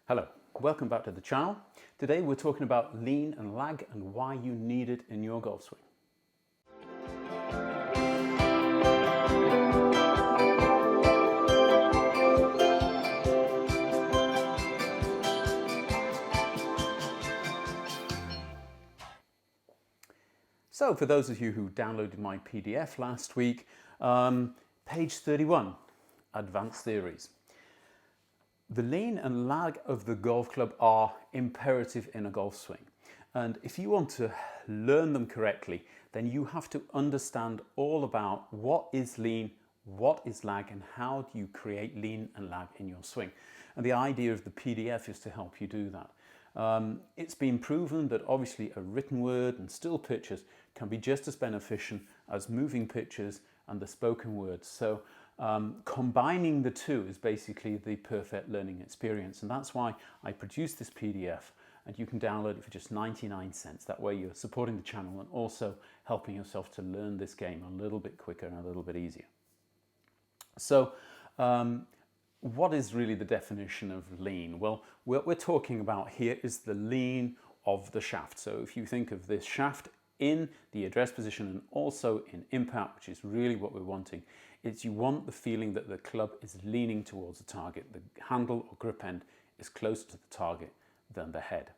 Hello, welcome back to the channel. Today we're talking about lean and lag and why you need it in your golf swing. So for those of you who downloaded my PDF last week, page 31, Advanced Theories. The lean and lag of the golf club are imperative in a golf swing. And if you want to learn them correctly, then you have to understand all about what is lean, what is lag, and how do you create lean and lag in your swing. And the idea of the PDF is to help you do that. It's been proven that obviously a written word and still pictures can be just as beneficial as moving pictures and the spoken words. So combining the two is basically the perfect learning experience, and that's why I produced this PDF, and you can download it for just 99 cents. That way you're supporting the channel and also helping yourself to learn this game a little bit quicker and a little bit easier. So what is really the definition of lean? Well, what we're talking about here is the lean of the shaft. So if you think of this shaft in the address position and also in impact, which is really what we're wanting, is you want the feeling that the club is leaning towards the target. The handle or grip end is closer to the target than the head.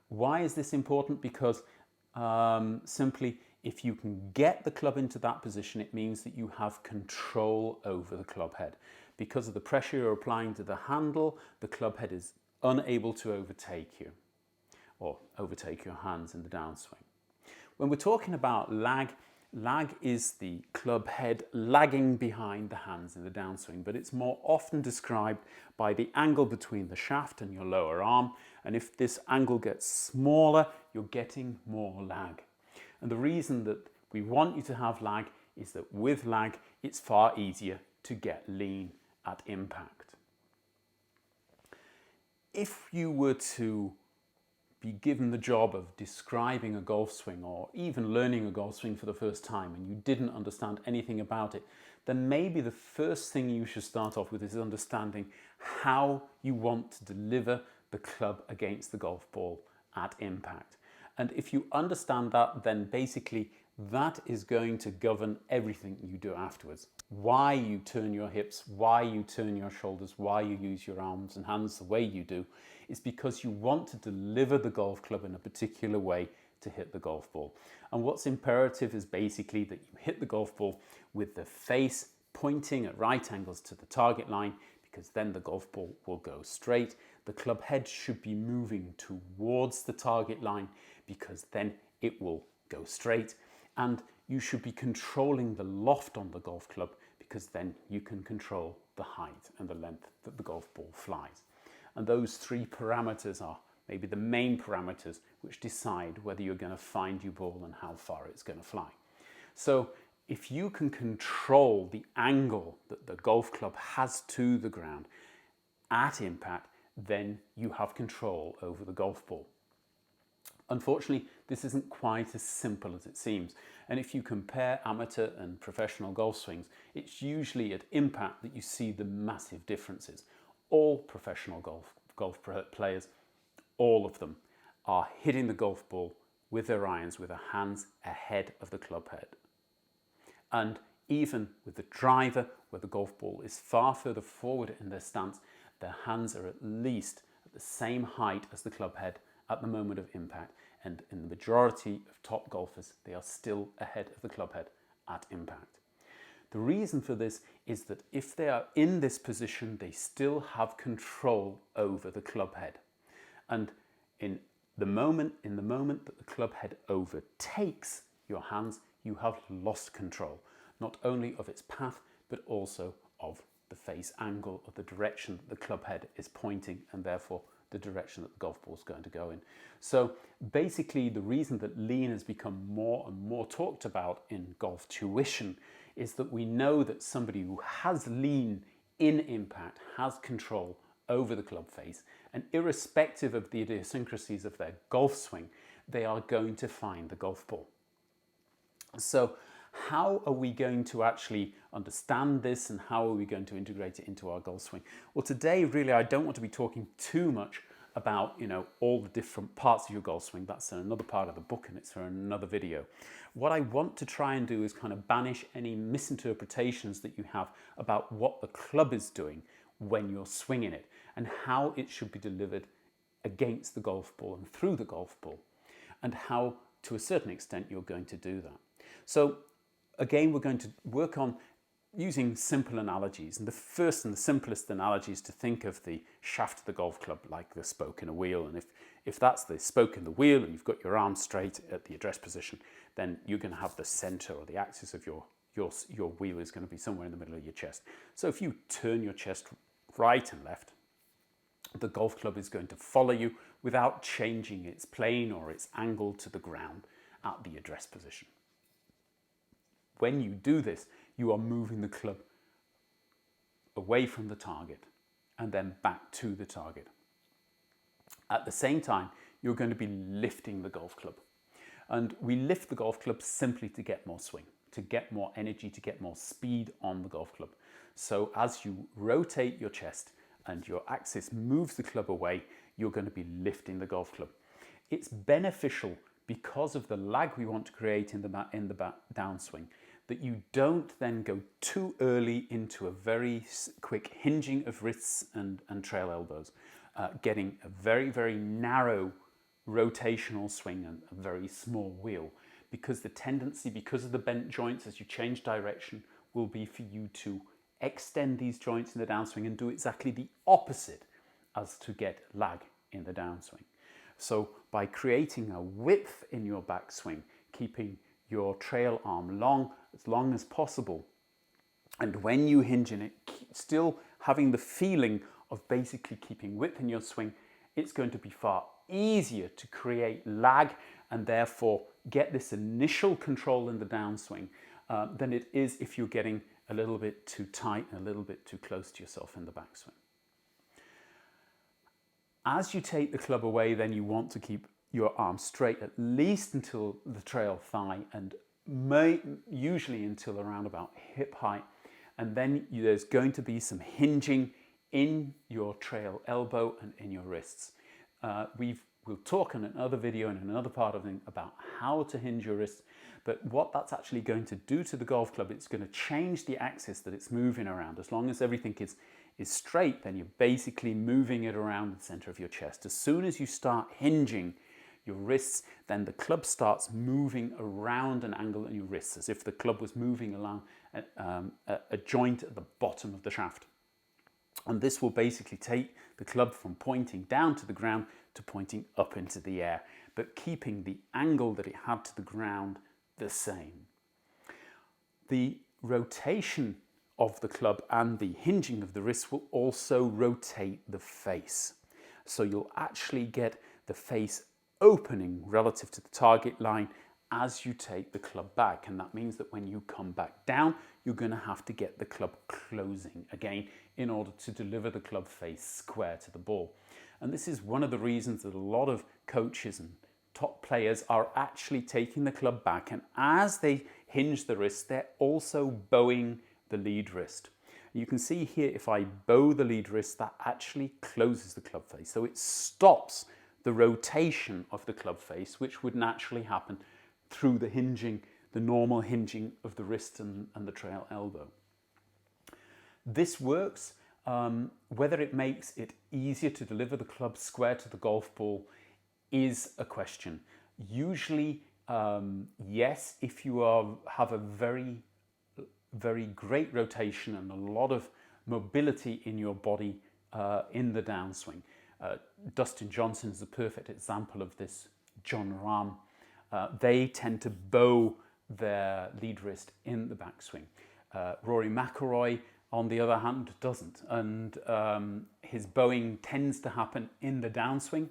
Why is this important? Because simply, if you can get the club into that position, it means that you have control over the club head. Because of the pressure you're applying to the handle, the club head is unable to overtake you or overtake your hands in the downswing. When we're talking about lag is the club head lagging behind the hands in the downswing, but it's more often described by the angle between the shaft and your lower arm. And if this angle gets smaller, you're getting more lag. And the reason that we want you to have lag is that with lag, it's far easier to get lean at impact. If you were to be given the job of describing a golf swing or even learning a golf swing for the first time and you didn't understand anything about it, then maybe the first thing you should start off with is understanding how you want to deliver the club against the golf ball at impact. And if you understand that, then basically that is going to govern everything you do afterwards. Why you turn your hips, why you turn your shoulders, why you use your arms and hands the way you do, is because you want to deliver the golf club in a particular way to hit the golf ball. And what's imperative is basically that you hit the golf ball with the face pointing at right angles to the target line, because then the golf ball will go straight. The club head should be moving towards the target line, because then it will go straight. And you should be controlling the loft on the golf club, because then you can control the height and the length that the golf ball flies. And those three parameters are maybe the main parameters which decide whether you're going to find your ball and how far it's going to fly. So if you can control the angle that the golf club has to the ground at impact, then you have control over the golf ball. Unfortunately, this isn't quite as simple as it seems. And if you compare amateur and professional golf swings, it's usually at impact that you see the massive differences. All professional golf players, all of them, are hitting the golf ball with their irons with their hands ahead of the club head. And even with the driver, where the golf ball is far further forward in their stance, their hands are at least at the same height as the club head at the moment of impact. And in the majority of top golfers, they are still ahead of the club head at impact. The reason for this is that if they are in this position, they still have control over the club head. And in the moment that the club head overtakes your hands, you have lost control, not only of its path, but also of the face angle, of the direction that the club head is pointing, and therefore the direction that the golf ball is going to go in. So basically, the reason that lean has become more and more talked about in golf tuition is that we know that somebody who has lean in impact has control over the club face, and irrespective of the idiosyncrasies of their golf swing, they are going to find the golf ball. So How are we going to actually understand this, and how are we going to integrate it into our golf swing? Well, today really I don't want to be talking too much about, you know, all the different parts of your golf swing. That's another part of the book and it's for another video. What I want to try and do is kind of banish any misinterpretations that you have about what the club is doing when you're swinging it and how it should be delivered against the golf ball and through the golf ball, and how to a certain extent you're going to do that. So again, we're going to work on using simple analogies, and the first and the simplest analogy is to think of the shaft of the golf club like the spoke in a wheel. And if that's the spoke in the wheel and you've got your arm straight at the address position, then you're going to have the center or the axis of your wheel is going to be somewhere in the middle of your chest. So if you turn your chest right and left, the golf club is going to follow you without changing its plane or its angle to the ground at the address position. When you do this, you are moving the club away from the target and then back to the target. At the same time, you're going to be lifting the golf club. And we lift the golf club simply to get more swing, to get more energy, to get more speed on the golf club. So as you rotate your chest and your axis moves the club away, you're going to be lifting the golf club. It's beneficial because of the lag we want to create in the downswing, that you don't then go too early into a very quick hinging of wrists and trail elbows, getting a very, very narrow rotational swing and a very small wheel, because the tendency, because of the bent joints as you change direction, will be for you to extend these joints in the downswing and do exactly the opposite as to get lag in the downswing. So by creating a width in your backswing, keeping your trail arm long as possible, and when you hinge in it, still having the feeling of basically keeping width in your swing, it's going to be far easier to create lag and therefore get this initial control in the downswing than it is if you're getting a little bit too tight and a little bit too close to yourself in the backswing. As you take the club away, then you want to keep your arm straight at least until the trail thigh, and usually until around about hip height. And then there's going to be some hinging in your trail elbow and in your wrists. We'll talk in another video and in another part of it about how to hinge your wrists, but what that's actually going to do to the golf club, it's going to change the axis that it's moving around. As long as everything is straight, then you're basically moving it around the center of your chest. As soon as you start hinging your wrists, then the club starts moving around an angle in your wrists, as if the club was moving along a joint at the bottom of the shaft. And this will basically take the club from pointing down to the ground to pointing up into the air, but keeping the angle that it had to the ground the same. The rotation of the club and the hinging of the wrist will also rotate the face. So you'll actually get the face opening relative to the target line as you take the club back. And that means that when you come back down, you're going to have to get the club closing again in order to deliver the club face square to the ball. And this is one of the reasons that a lot of coaches and top players are actually taking the club back, and as they hinge the wrist, they're also bowing the lead wrist. You can see here, if I bow the lead wrist, that actually closes the club face. So it stops the rotation of the club face, which would naturally happen through the hinging, the normal hinging of the wrist and the trail elbow. This works. Whether it makes it easier to deliver the club square to the golf ball is a question. Usually, yes, if you have a very, very great rotation and a lot of mobility in your body in the downswing. Dustin Johnson is a perfect example of this. John Rahm, they tend to bow their lead wrist in the backswing. Rory McIlroy, on the other hand, doesn't, and his bowing tends to happen in the downswing.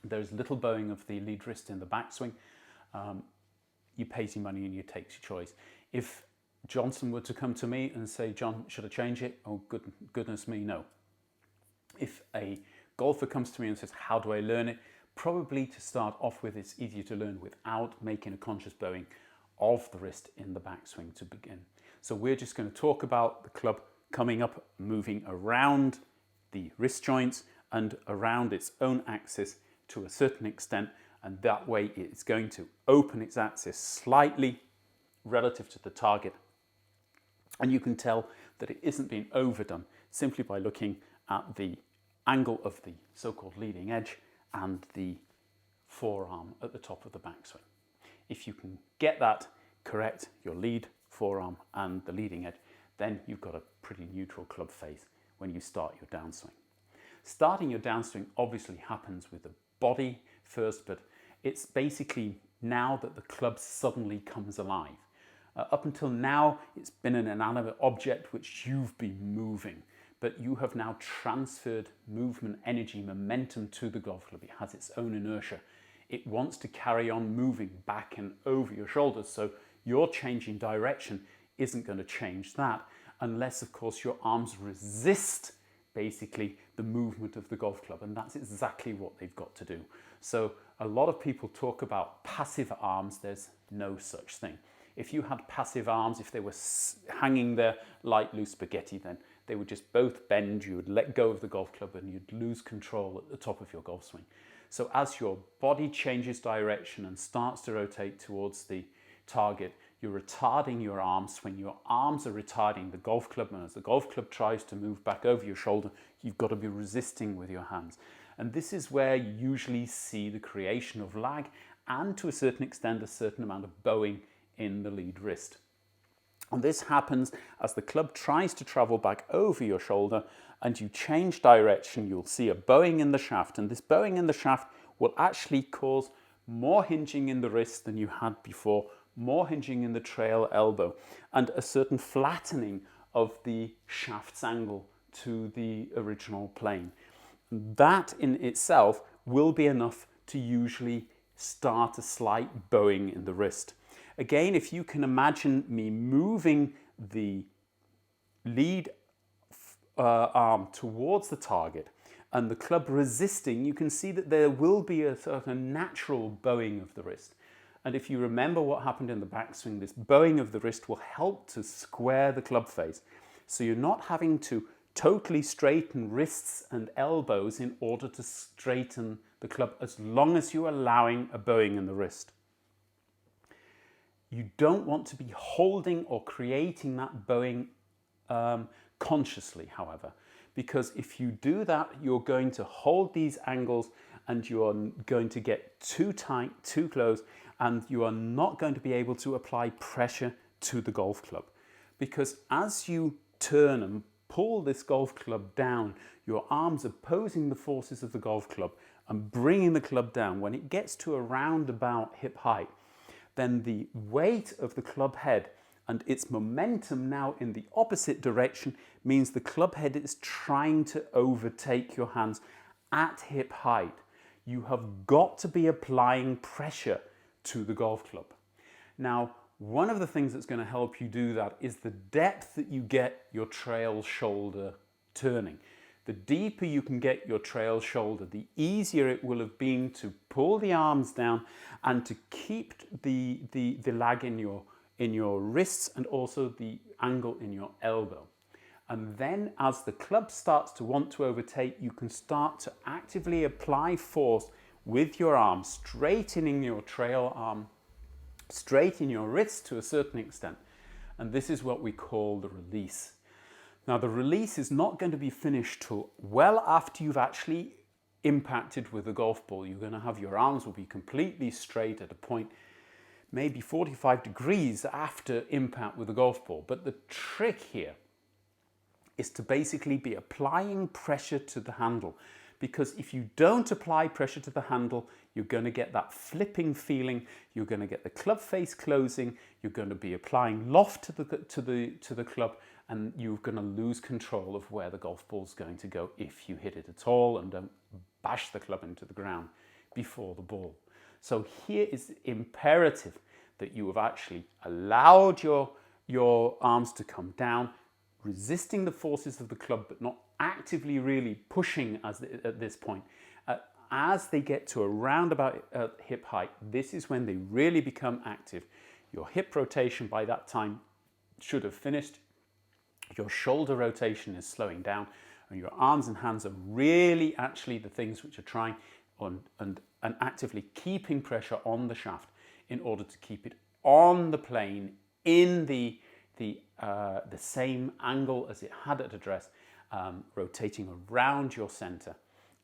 There's little bowing of the lead wrist in the backswing. You pay your money and you take your choice. If Johnson were to come to me and say, "John, should I change it?" Oh, goodness me, no. If a golfer comes to me and says, "How do I learn it?" Probably to start off with, it's easier to learn without making a conscious bowing of the wrist in the backswing to begin. So we're just going to talk about the club coming up, moving around the wrist joints and around its own axis to a certain extent, and that way it's going to open its axis slightly relative to the target. And you can tell that it isn't being overdone simply by looking at the angle of the so-called leading edge and the forearm at the top of the backswing. If you can get that correct, your lead, forearm and the leading edge, then you've got a pretty neutral club face when you start your downswing. Starting your downswing obviously happens with the body first, but it's basically now that the club suddenly comes alive. Up until now, it's been an inanimate object which you've been moving, but you have now transferred movement, energy, momentum to the golf club. It has its own inertia. It wants to carry on moving back and over your shoulders, so your changing direction isn't going to change that unless, of course, your arms resist basically the movement of the golf club, and that's exactly what they've got to do. So a lot of people talk about passive arms. There's no such thing. If you had passive arms, if they were hanging there like loose spaghetti, then they would just both bend, you would let go of the golf club and you'd lose control at the top of your golf swing. So as your body changes direction and starts to rotate towards the target, you're retarding your arm swing. Your arms are retarding the golf club, and as the golf club tries to move back over your shoulder, you've got to be resisting with your hands. And this is where you usually see the creation of lag and, to a certain extent, a certain amount of bowing in the lead wrist. And this happens as the club tries to travel back over your shoulder and you change direction. You'll see a bowing in the shaft, and this bowing in the shaft will actually cause more hinging in the wrist than you had before, more hinging in the trail elbow, and a certain flattening of the shaft's angle to the original plane. That in itself will be enough to usually start a slight bowing in the wrist. Again, if you can imagine me moving the lead arm towards the target and the club resisting, you can see that there will be a sort of natural bowing of the wrist. And if you remember what happened in the backswing, this bowing of the wrist will help to square the club face. So you're not having to totally straighten wrists and elbows in order to straighten the club, as long as you're allowing a bowing in the wrist. You don't want to be holding or creating that bowing consciously, however, because if you do that, you're going to hold these angles and you are going to get too tight, too close, and you are not going to be able to apply pressure to the golf club. Because as you turn and pull this golf club down, your arms are opposing the forces of the golf club and bringing the club down. When it gets to around about hip height, then the weight of the club head and its momentum now in the opposite direction means the club head is trying to overtake your hands at hip height. You have got to be applying pressure to the golf club. Now, one of the things that's going to help you do that is the depth that you get your trail shoulder turning. The deeper you can get your trail shoulder, the easier it will have been to pull the arms down and to keep the lag in your wrists and also the angle in your elbow. And then as the club starts to want to overtake, you can start to actively apply force with your arm, straightening your trail arm, straighten your wrists to a certain extent. And this is what we call the release. Now, the release is not going to be finished till well after you've actually impacted with the golf ball. You're going to have your arms will be completely straight at a point, maybe 45 degrees after impact with the golf ball. But the trick here is to basically be applying pressure to the handle. Because if you don't apply pressure to the handle, you're going to get that flipping feeling. You're going to get the club face closing. You're going to be applying loft to the club, and you're going to lose control of where the golf ball's going to go if you hit it at all and don't bash the club into the ground before the ball. So here is imperative that you have actually allowed your arms to come down, resisting the forces of the club, but not actively really pushing at this point. As they get to around about hip height, this is when they really become active. Your hip rotation by that time should have finished. Your shoulder rotation is slowing down, and your arms and hands are really actually the things which are trying on and actively keeping pressure on the shaft in order to keep it on the plane in the same angle as it had at address, rotating around your center.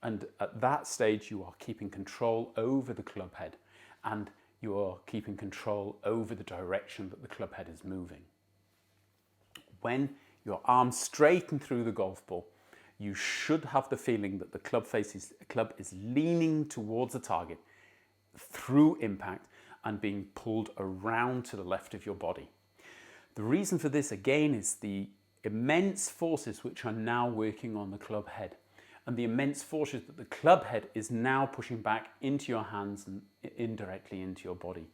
And at that stage, you are keeping control over the club head, and you are keeping control over the direction that the club head is moving. When your arms straighten through the golf ball, you should have the feeling that the club is leaning towards the target through impact and being pulled around to the left of your body. The reason for this, again, is the immense forces which are now working on the club head, and the immense forces that the club head is now pushing back into your hands and indirectly into your body.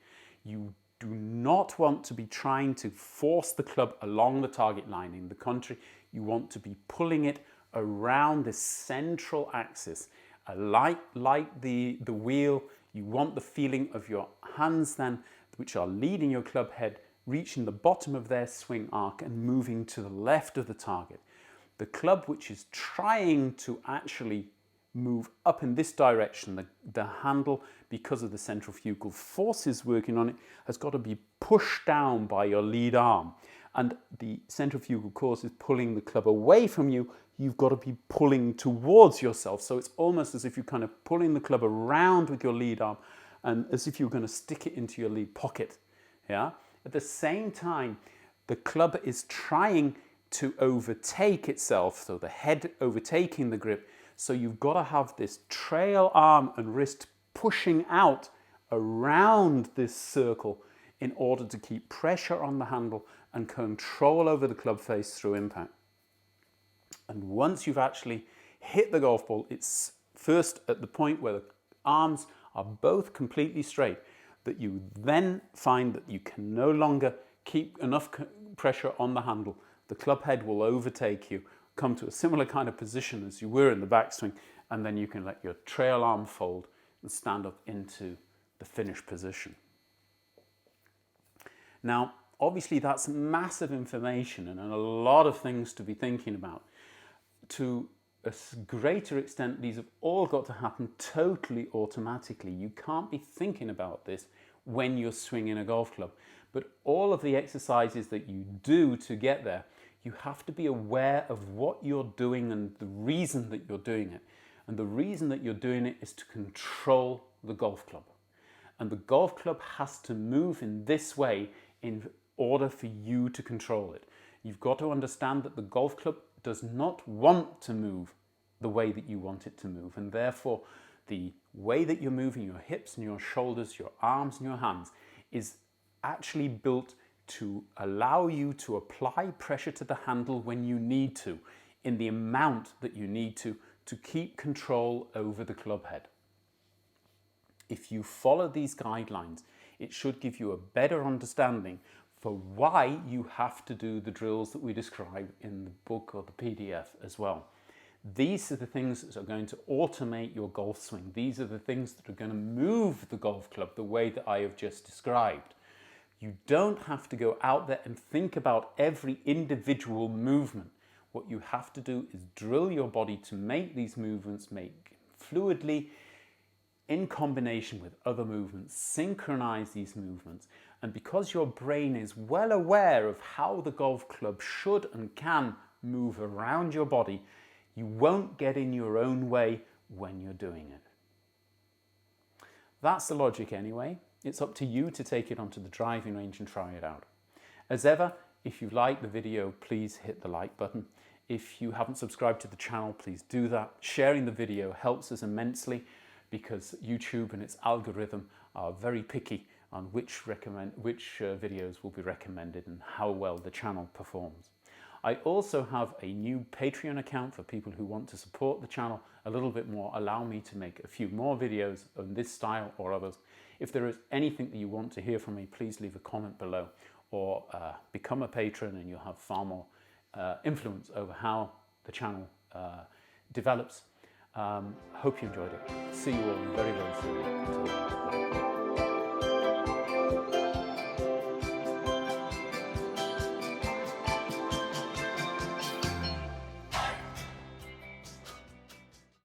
You do not want to be trying to force the club along the target line. In the contrary, you want to be pulling it around this central axis. Like the wheel, you want the feeling of your hands then, which are leading your club head, reaching the bottom of their swing arc and moving to the left of the target. The club, which is trying to actually move up in this direction, the handle, because of the centrifugal forces working on it, has got to be pushed down by your lead arm. And the centrifugal force is pulling the club away from you. You've got to be pulling towards yourself. So it's almost as if you're kind of pulling the club around with your lead arm, and as if you're going to stick it into your lead pocket. Yeah. At the same time, the club is trying to overtake itself, so the head overtaking the grip. So you've got to have this trail arm and wrist pushing out around this circle in order to keep pressure on the handle and control over the club face through impact. And once you've actually hit the golf ball, it's first at the point where the arms are both completely straight that you then find that you can no longer keep enough pressure on the handle. The club head will overtake you, come to a similar kind of position as you were in the backswing, and then you can let your trail arm fold and stand up into the finish position. Now, obviously that's massive information and a lot of things to be thinking about. To a greater extent, these have all got to happen totally automatically. You can't be thinking about this when you're swinging a golf club. But all of the exercises that you do to get there, you have to be aware of what you're doing and the reason that you're doing it. And the reason that you're doing it is to control the golf club. And the golf club has to move in this way in order for you to control it. You've got to understand that the golf club does not want to move the way that you want it to move, and therefore the way that you're moving your hips and your shoulders, your arms and your hands is actually built to allow you to apply pressure to the handle when you need to, in the amount that you need to keep control over the club head. If you follow these guidelines, it should give you a better understanding for why you have to do the drills that we describe in the book or the PDF as well. These are the things that are going to automate your golf swing. These are the things that are going to move the golf club the way that I have just described. You don't have to go out there and think about every individual movement. What you have to do is drill your body to make these movements, make fluidly, in combination with other movements, synchronize these movements. And because your brain is well aware of how the golf club should and can move around your body, you won't get in your own way when you're doing it. That's the logic anyway. It's up to you to take it onto the driving range and try it out. As ever, if you like the video, please hit the like button. If you haven't subscribed to the channel, please do that. Sharing the video helps us immensely because YouTube and its algorithm are very picky on which videos will be recommended and how well the channel performs. I also have a new Patreon account for people who want to support the channel a little bit more, allow me to make a few more videos on this style or others. If there is anything that you want to hear from me, please leave a comment below or become a patron and you'll have far more influence over how the channel develops. Hope you enjoyed it. See you all very, very soon. Until then.